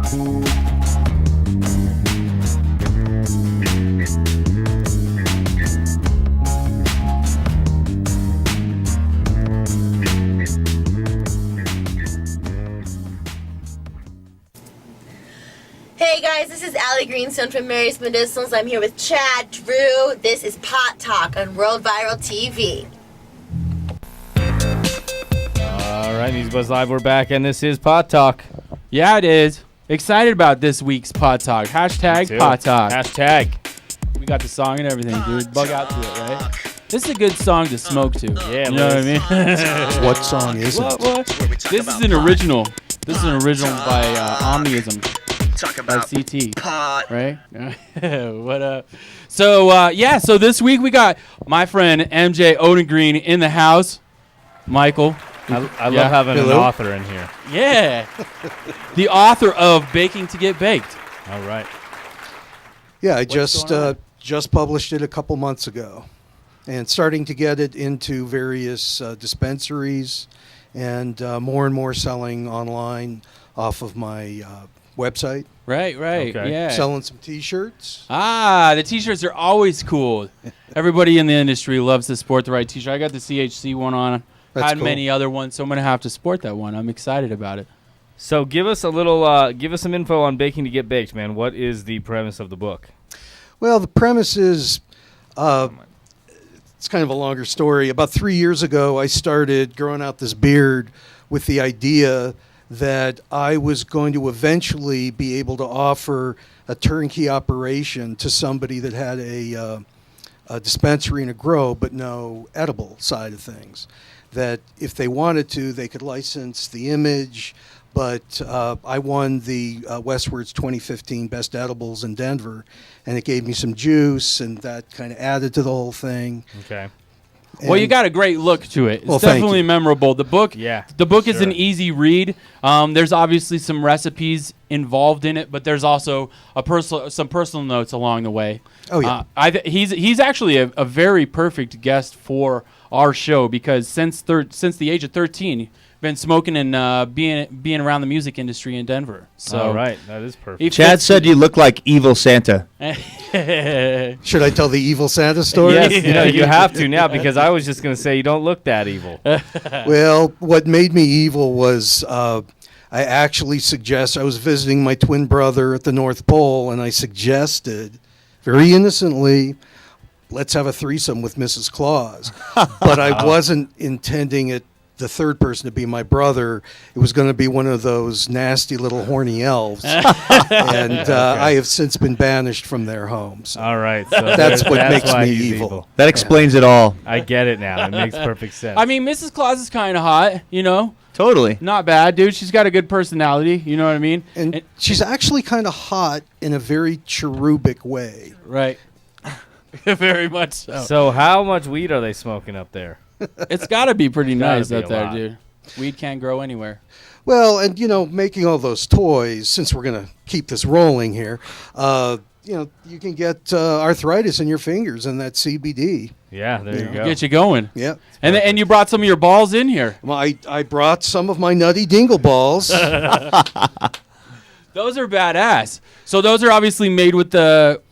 Hey guys, this is Allie Greenstone from Mary's Medicinals. I'm here with Chad Drew. This is Pot Talk on World Viral TV. All right, Music Buzz Live, we're back, and this is Pot Talk. Yeah, it is. Excited about this week's Pot Talk. Hashtag Pot Talk. Hashtag. We got the song and everything, dude. Bug out to it, right? This is a good song to smoke to. Yeah, you know what I mean? What song is it? What? This is an original. This is an original by Omniism. By CT. Pot. Right? What up? So, so this week we got my friend MJ ODINGREEN in the house. Michael. I love having an author in here. Yeah. The author of Baking to Get Baked. All right. Yeah, I just published it a couple months ago, and starting to get it into various dispensaries, and more selling online off of my website. Right. Okay. Yeah. Selling some T-shirts. The T-shirts are always cool. Everybody in the industry loves to sport the right T-shirt. I got the CHC one on. That's Had cool. many other ones, so I'm gonna have to sport that one. I'm excited about it. So give us some info on Baking to Get Baked, man. What is the premise of the book? Well, the premise is, it's kind of a longer story. About 3 years ago, I started growing out this beard with the idea that I was going to eventually be able to offer a turnkey operation to somebody that had a dispensary and a grow, but no edible side of things. That if they wanted to, they could license the image, but I won the Westward's 2015 Best Edibles in Denver, and it gave me some juice, and that kind of added to the whole thing. Okay. And Well, you got a great look to it. It's Well, thank definitely you. memorable. The book is an sure. easy read. There's obviously some recipes involved in it, but there's also some personal notes along the way. Oh, yeah. He's actually a very perfect guest for our show because since the age of 13, been smoking and being around the music industry in Denver. So All right, that is perfect. Chad said you look like evil Santa. Should I tell the evil Santa story? Yes, you have to now because I was just going to say you don't look that evil. Well, what made me evil was I was visiting my twin brother at the North Pole, and I suggested, very innocently, let's have a threesome with Mrs. Claus. But I wasn't intending the third person to be my brother. It was going to be one of those nasty little horny elves. And I have since been banished from their homes. All right. So That's what that's makes why me he's evil. That explains it all. I get it now. It makes perfect sense. I mean, Mrs. Claus is kind of hot, you know. Totally. Not bad, dude. She's got a good personality. You know what I mean? And she's actually kind of hot in a very cherubic way. Right. Very much so. So how much weed are they smoking up there? It's got to be pretty gotta nice be up a there, lot. dude. Weed can't grow anywhere. Well, and, making all those toys, since we're going to keep this rolling here, you can get arthritis in your fingers and that CBD. Yeah, there you go. Get you going. Yeah. And you brought some of your balls in here. Well, I brought some of my nutty dingle balls. Those are badass. So those are obviously made with the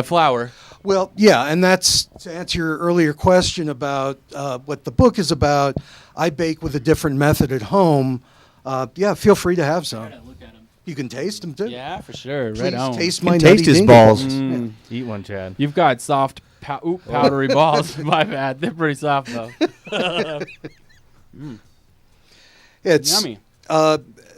flour. Well, yeah, and that's to answer your earlier question about what the book is about. I bake with a different method at home. Feel free to have some. Look at them. You can taste them, too. Yeah, for sure. Please Right on. taste You my can nutty taste his dingle balls. Mm. Eat one, Chad. You've got soft, powdery balls. My bad. They're pretty soft, though. It's Yummy.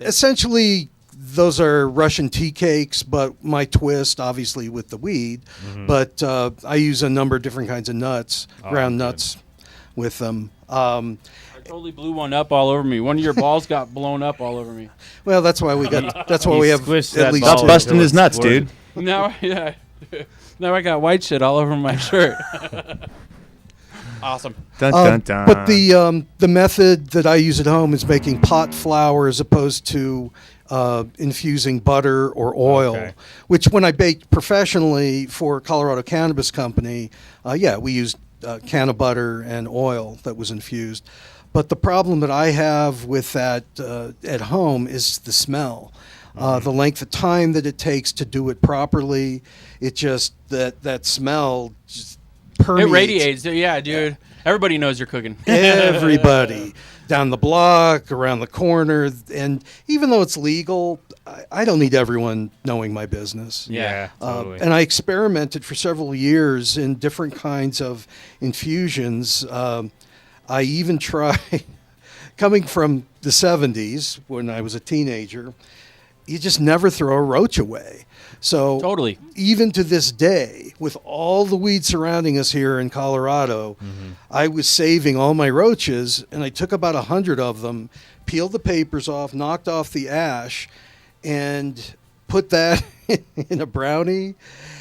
essentially those are Russian tea cakes, but my twist, obviously, with the weed. Mm-hmm. But I use a number of different kinds of nuts, ground good. nuts, with them. I totally blew one up all over me. One of your balls got blown up all over me. Well, that's why we got. That's why we have squished at that least ball Stop two. busting his nuts, dude. Now I got white shit all over my shirt. Awesome. Dun, dun, dun. But the method that I use at home is making pot flour as opposed to infusing butter or oil. Okay. Which, when I baked professionally for Colorado Cannabis Company, we used can of butter and oil that was infused. But the problem that I have with that at home is the smell. The length of time that it takes to do it properly, it just that smell just permeates. It radiates. Yeah, dude. Everybody knows you're cooking. Everybody down the block, around the corner, and even though it's legal, I don't need everyone knowing my business. Yeah, totally. And I experimented for several years in different kinds of infusions. I even tried, coming from the 70s when I was a teenager, you just never throw a roach away. So Totally. even to this day, with all the weed surrounding us here in Colorado, I was saving all my roaches, and I took about 100 of them, peeled the papers off, knocked off the ash, and put that in a brownie.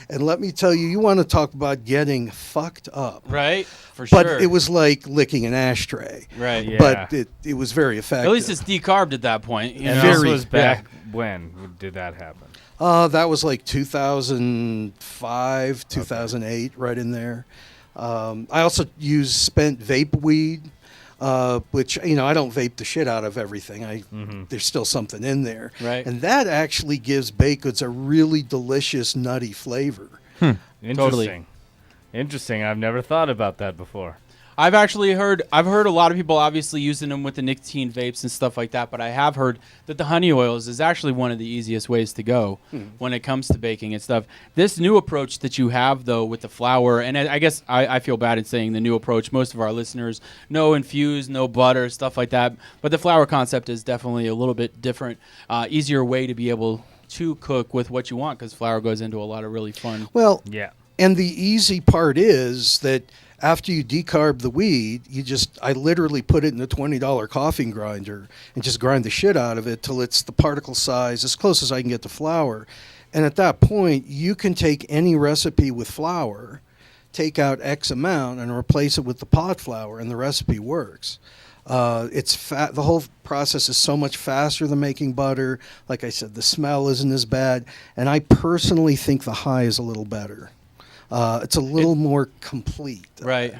And let me tell you, you want to talk about getting fucked up. Right? For But sure. it was like licking an ashtray. Right. Yeah. But it was very effective. At least it's decarbed at that point. You And know? this Very- was back when did that happen? That was like 2005, 2008, right in there. I also use spent vape weed, which, I don't vape the shit out of everything. There's still something in there. Right. And that actually gives baked goods a really delicious, nutty flavor. Interesting. Interesting. I've never thought about that before. I've heard a lot of people obviously using them with the nicotine vapes and stuff like that, but I have heard that the honey oils is actually one of the easiest ways to go when it comes to baking and stuff. This new approach that you have, though, with the flour, and I guess I feel bad in saying the new approach. Most of our listeners, no infused, no butter, stuff like that, but the flour concept is definitely a little bit different, easier way to be able to cook with what you want, because flour goes into a lot of really fun. Well, Yeah. and the easy part is that after you decarb the weed, I literally put it in a $20 coffee grinder and just grind the shit out of it till it's the particle size, as close as I can get to flour. And at that point, you can take any recipe with flour, take out X amount, and replace it with the pot flour, and the recipe works. The whole process is so much faster than making butter. Like I said, the smell isn't as bad, and I personally think the high is a little better. It's a little more complete. Right.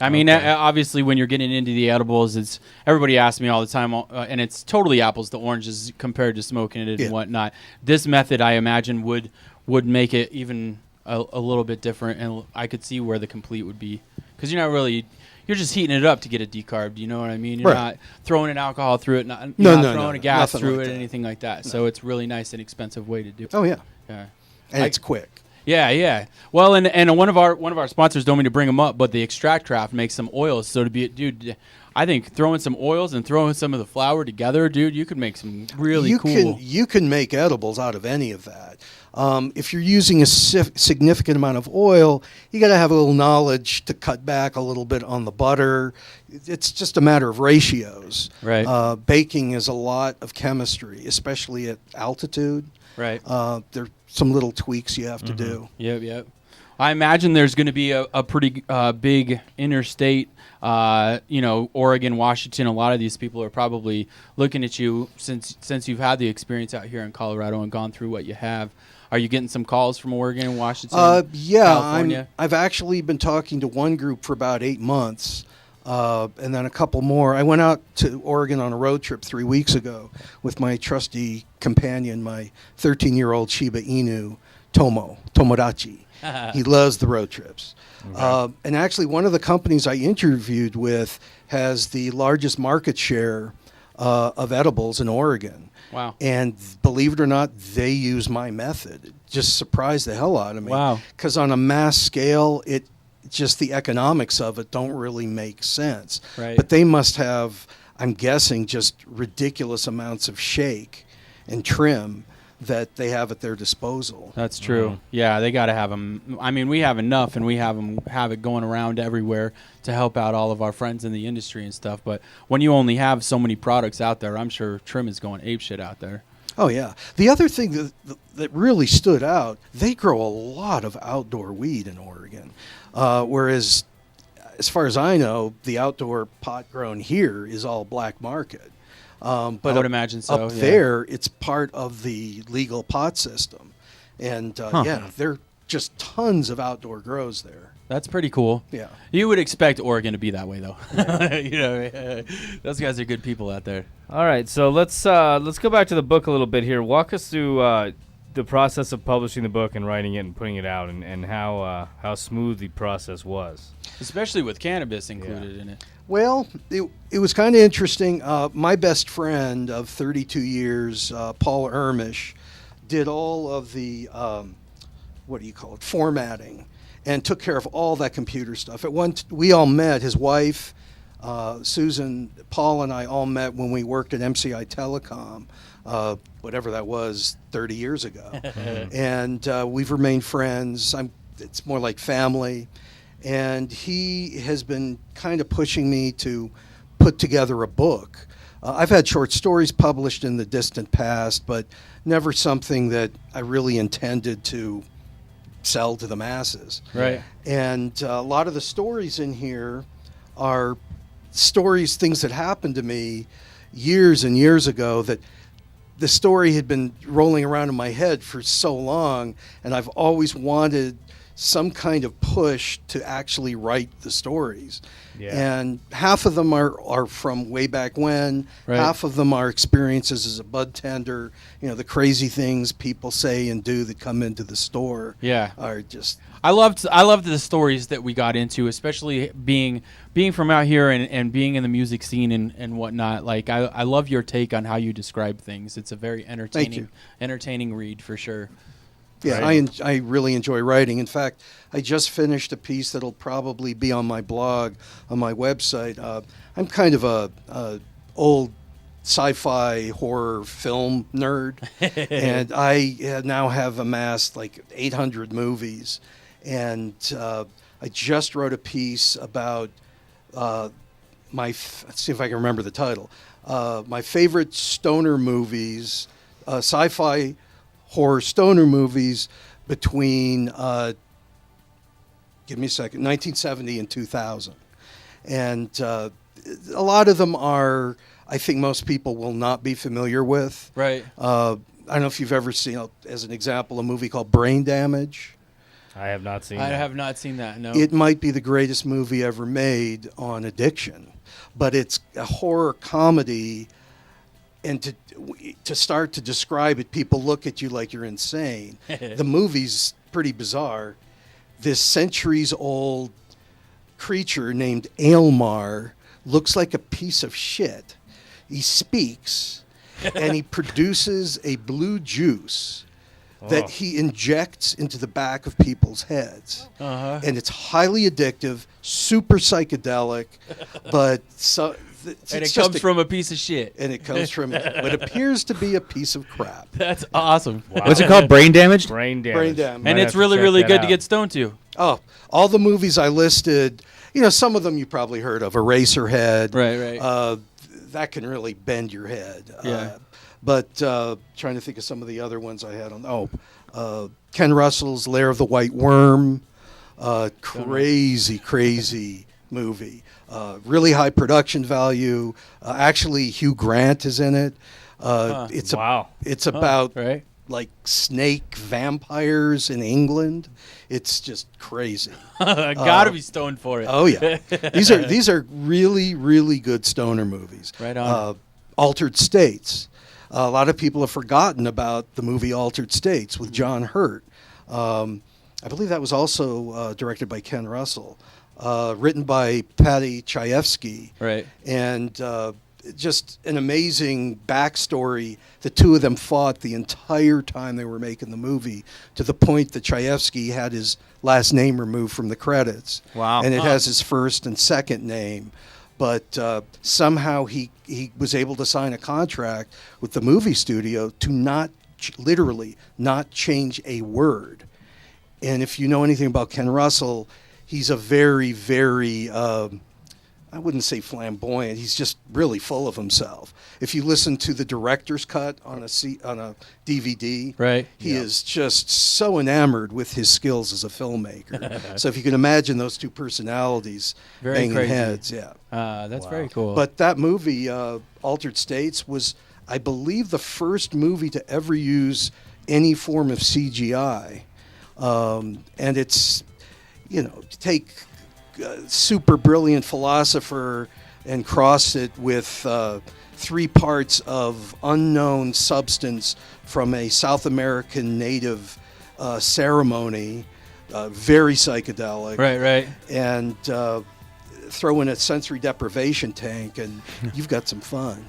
I mean, obviously, when you're getting into the edibles, everybody asks me all the time, and it's totally apples to oranges compared to smoking it and whatnot. This method, I imagine, would make it even a little bit different, and I could see where the complete would be, because you're just heating it up to get it decarbed. You know what I mean? You're not throwing an alcohol through it, not throwing a gas through it, anything like that. No. So it's really nice and inexpensive way to do it. Oh yeah, yeah, and it's quick. Yeah. Well, and one of our sponsors, don't mean to bring them up, but the Extract Craft makes some oils. So dude, I think throwing some oils and throwing some of the flour together, dude, you could make some really cool. You can make edibles out of any of that. If you're using a significant amount of oil, you got to have a little knowledge to cut back a little bit on the butter. It's just a matter of ratios. Right. Baking is a lot of chemistry, especially at altitude. Right. There are some little tweaks you have to do. Yep. I imagine there's going to be a pretty big interstate, Oregon, Washington. A lot of these people are probably looking at you since you've had the experience out here in Colorado and gone through what you have. Are you getting some calls from Oregon and Washington? California? I've actually been talking to one group for about 8 months. And then a couple more. I went out to Oregon on a road trip 3 weeks ago with my trusty companion, my 13-year-old Shiba Inu, Tomodachi. He loves the road trips. Okay. And actually, one of the companies I interviewed with has the largest market share of edibles in Oregon. Wow. And believe it or not, they use my method. It just surprised the hell out of me. Wow. Because on a mass scale, just the economics of it don't really make sense. Right. But they must have, I'm guessing, just ridiculous amounts of shake and trim that they have at their disposal. That's true. Yeah, they got to have them. I mean, we have enough, and we have it going around everywhere to help out all of our friends in the industry and stuff. But when you only have so many products out there, I'm sure trim is going apeshit out there. Oh, yeah. The other thing that really stood out, they grow a lot of outdoor weed in Oregon. Whereas, as far as I know, the outdoor pot grown here is all black market. But I would imagine so. Up there, it's part of the legal pot system. And, they're just tons of outdoor grows there. That's pretty cool. Yeah. You would expect Oregon to be that way, though. Those guys are good people out there. All right, so let's go back to the book a little bit here. Walk us through the process of publishing the book and writing it and putting it out, and how smooth the process was. Especially with cannabis included in it. Well, it was kind of interesting. My best friend of 32 years, Paul Ermish, did all of the, formatting, and took care of all that computer stuff. We all met, his wife, Susan, Paul and I all met when we worked at MCI Telecom, whatever that was, 30 years ago. And we've remained friends. It's more like family. And he has been kind of pushing me to put together a book. I've had short stories published in the distant past, but never something that I really intended to sell to the masses. Right. And a lot of the stories in here are stories, things that happened to me years and years ago, that the story had been rolling around in my head for so long, and I've always wanted some kind of push to actually write the stories. Yeah. And half of them are from way back when. Right. Half of them are experiences as a bud tender. The crazy things people say and do that come into the store. Yeah. Are just... I loved the stories that we got into, especially being from out here and being in the music scene and whatnot. Like I love your take on how you describe things. It's a very entertaining read for sure. Yeah, Right. I really enjoy writing. In fact, I just finished a piece that'll probably be on my blog, on my website. I'm kind of a old sci-fi horror film nerd, and I now have amassed like 800 movies. And I just wrote a piece about let's see if I can remember the title. My favorite stoner movies, sci-fi horror stoner movies between, give me a second, 1970 and 2000. And a lot of them are, I think most people will not be familiar with. Right. I don't know if you've ever seen, as an example, a movie called Brain Damage. I have not seen I that. have not seen that, no. It might be the greatest movie ever made on addiction, but it's a horror comedy. And to start to describe it, people look at you like you're insane. The movie's pretty bizarre. This centuries-old creature named Aylmar looks like a piece of shit. He speaks, and he produces a blue juice that he injects into the back of people's heads. Uh-huh. And it's highly addictive, super psychedelic, but so... And it comes from a piece of shit. And it comes from what appears to be a piece of crap. That's awesome. What's it called? Brain damaged? Brain damage. Brain damage. And Might it's have to really, check really that good to out. get stoned to. Oh, all the movies I listed, some of them you probably heard of. Eraserhead. Right. That can really bend your head. Yeah. But trying to think of some of the other ones I had on. Ken Russell's Lair of the White Worm. Crazy movie. Really high production value. Actually, Hugh Grant is in it. Wow. It's about Right. like snake vampires in England. It's just crazy. Gotta be stoned for it. Oh yeah, these are really, really good stoner movies. Right on. Altered States. A lot of people have forgotten about the movie Altered States with John Hurt. I believe that was also directed by Ken Russell, written by Patty Chayefsky. Right. And just an amazing backstory. The two of them fought the entire time they were making the movie, to the point that Chayefsky had his last name removed from the credits. Wow. And it has his first and second name. But somehow he was able to sign a contract with the movie studio to literally not change a word. And if you know anything about Ken Russell, he's a very, very, I wouldn't say flamboyant. He's just really full of himself. If you listen to the director's cut on a DVD, Right. he is just so enamored with his skills as a filmmaker. So if you can imagine those two personalities Very banging crazy. heads, yeah. That's very cool. But that movie, Altered States, was, I believe, the first movie to ever use any form of CGI. And it's, take a super brilliant philosopher and cross it with 3 parts of unknown substance from a South American native ceremony, very psychedelic. Right. And throw in a sensory deprivation tank, and you've got some fun.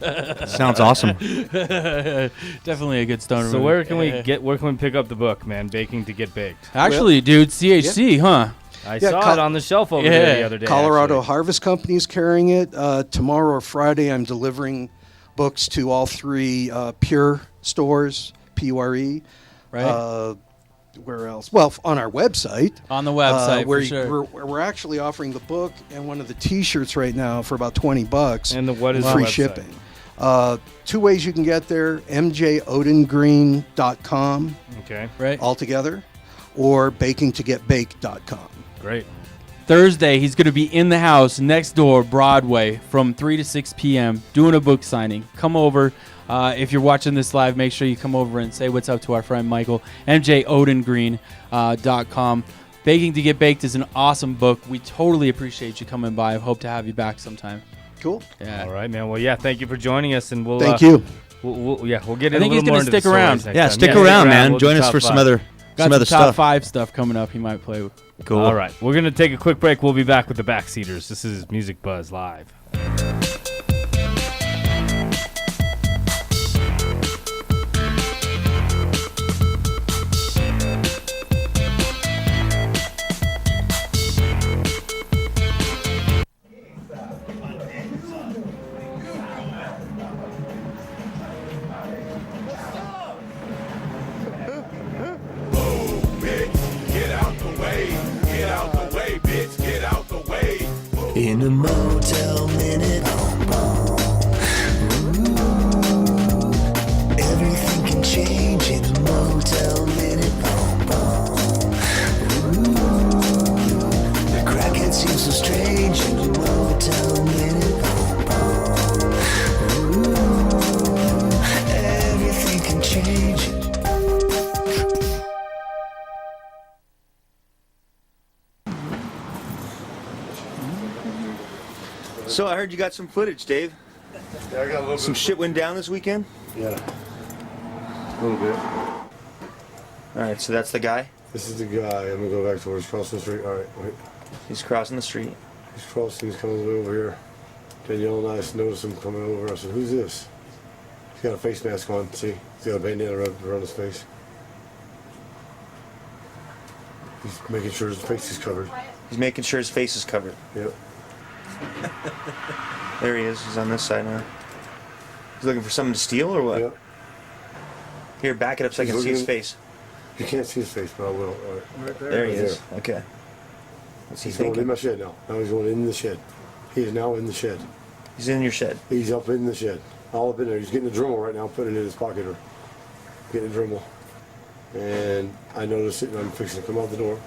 Sounds awesome. Definitely a good stoner. So movie. where can we pick up the book, man? Baking to Get Baked. Actually, dude, CHC, huh? I Yeah, saw it on the shelf over there the other day. Colorado actually. Harvest Company is carrying it. Tomorrow or Friday, I'm delivering books to all 3 Pure stores, Pure. Right. Where else? Well, on our website. On the website, where for sure. we're actually offering the book and one of the T-shirts right now for about $20. And what is the free website? shipping. 2 ways you can get there: mjodingreen.com Okay, Right. altogether, or bakingtogetbaked.com. great. Thursday, he's going to be in the house next door, Broadway, from 3 to 6 p.m., doing a book signing. Come over. If you're watching this live, make sure you come over and say what's up to our friend Michael, mjodingreen.com. Baking to Get Baked is an awesome book. We totally appreciate you coming by. I hope to have you back sometime. Cool. Yeah. All right, man. Well, yeah, thank you for joining us, and we'll Thank you. We'll get I in think a little he's gonna more into the stick around. stories next Yeah, time. stick around, man. We'll do Join us top for 5. some other Got some top stuff. 5 stuff coming up he might play with. Cool. All right, we're gonna take a quick break. We'll be back with the Backseaters. This is Music Buzz Live. In a motel minute, ooh, everything can change in a motel minute, ooh, the crackhead seems so strange in a motel minute, ooh, everything can change. So I heard you got some footage, Dave. Yeah, I got a little Some bit. shit went down this weekend? Yeah, a little bit. All right, so that's the guy. This is the guy. I'm gonna go back to where he's crossing the street. All right, wait. He's crossing the street. He's crossing. He's coming over here. Danielle and I noticed him coming over. I said, "Who's this?" He's got a face mask on. See, he's got a bandana around his face. He's making sure his face is covered. He's making sure his face is covered. Yep. There he is. He's on this side now. He's looking for something to steal or what? Yep. Here, back it up so I He's can see his looking- face. You can't see his face, but I will. All right. There he Right is. Okay. What's he He's going in thinking? my shed now. Now he's going in the shed. He is now in the shed. He's in your shed. He's up in the shed. All up in there. He's getting the Dremel right now, putting it in his pocket or getting the Dremel. And I noticed it and I'm fixing to come out the door.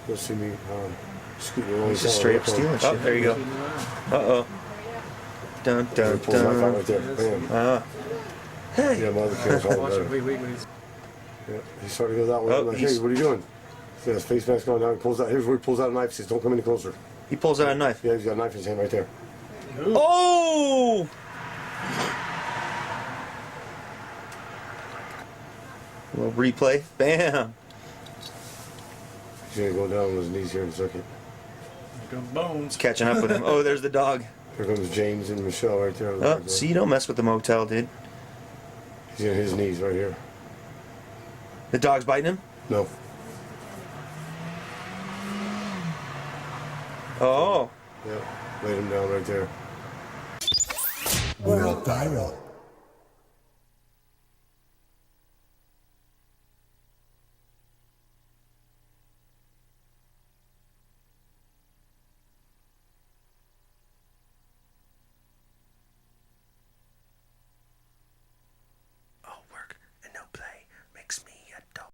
You'll see me scooting along. He's just straight up stealing shit. Oh, there you go. Uh-oh. Dun, He dun, pulls my dun. right there. Bam. Yeah, my other camera's all better. Yeah, he started to go that way. Oh, I'm like, he's- hey, what are you doing? He has face mask on now. He pulls out. Here's where he pulls out a knife. He says, don't come any closer. He pulls out a knife. Yeah, he's got a knife in his hand right there. Oh! A little replay. Bam. He's gonna go down on his knees here in a second. He's catching up with him. Oh, there's the dog. Here comes James and Michelle right there. Oh, see, you don't mess with the motel, dude. He's on his knees right here. The dog's biting him? No. Oh. Yeah, laid him down right there. World Viral.